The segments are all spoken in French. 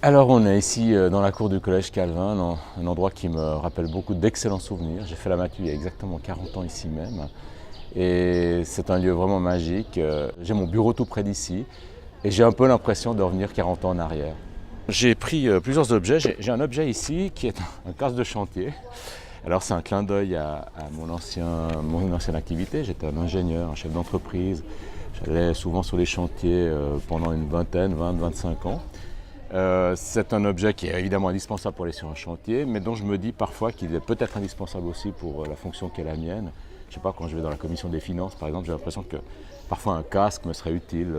Alors on est ici dans la cour du Collège Calvin, dans un endroit qui me rappelle beaucoup d'excellents souvenirs. J'ai fait la matu il y a exactement 40 ans ici même et c'est un lieu vraiment magique. J'ai mon bureau tout près d'ici et j'ai un peu l'impression de revenir 40 ans en arrière. J'ai pris plusieurs objets. J'ai un objet ici qui est un casque de chantier. Alors c'est un clin d'œil à mon ancienne activité. J'étais un ingénieur, un chef d'entreprise. J'allais souvent sur les chantiers pendant une vingtaine, 20-25 ans. C'est un objet qui est évidemment indispensable pour aller sur un chantier, mais dont je me dis parfois qu'il est peut-être indispensable aussi pour la fonction qui est la mienne. Je ne sais pas, quand je vais dans la commission des finances par exemple, j'ai l'impression que parfois un casque me serait utile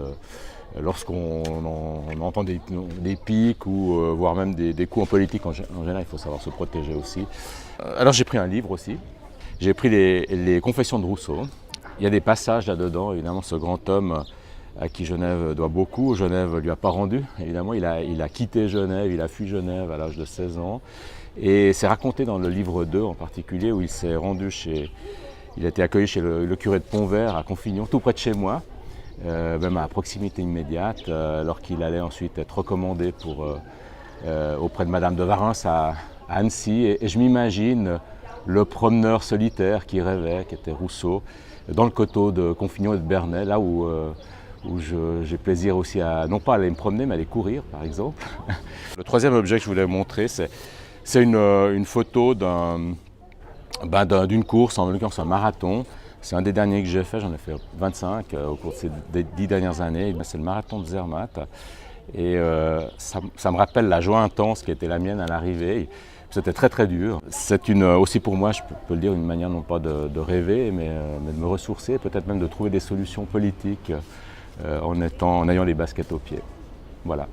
lorsqu'on entend des pics ou voire même des coups en politique. En général, il faut savoir se protéger aussi. Alors j'ai pris un livre aussi. J'ai pris les Confessions de Rousseau. Il y a des passages là-dedans, évidemment, ce grand homme à qui Genève doit beaucoup. Genève ne lui a pas rendu, évidemment. Il a quitté Genève, il a fui Genève à l'âge de 16 ans. Et c'est raconté dans le livre 2 en particulier, où il s'est rendu il a été accueilli chez le curé de Pont-Vert à Confignon, tout près de chez moi, même à proximité immédiate, alors qu'il allait ensuite être recommandé auprès de Madame de Warens à Annecy. Et je m'imagine le promeneur solitaire qui rêvait, qui était Rousseau, dans le coteau de Confignon et de Bernay, là où j'ai plaisir aussi à, non pas aller me promener, mais aller courir par exemple. Le troisième objet que je voulais vous montrer, c'est une photo d'une course, en l'occurrence un marathon. C'est un des derniers que j'ai fait, j'en ai fait 25 au cours de ces 10 dernières années. C'est le marathon de Zermatt. Et ça me rappelle la joie intense qui était la mienne à l'arrivée. C'était très très dur. C'est aussi pour moi, je peux le dire, une manière non pas de rêver, mais de me ressourcer, peut-être même de trouver des solutions politiques en ayant les baskets aux pieds. Voilà.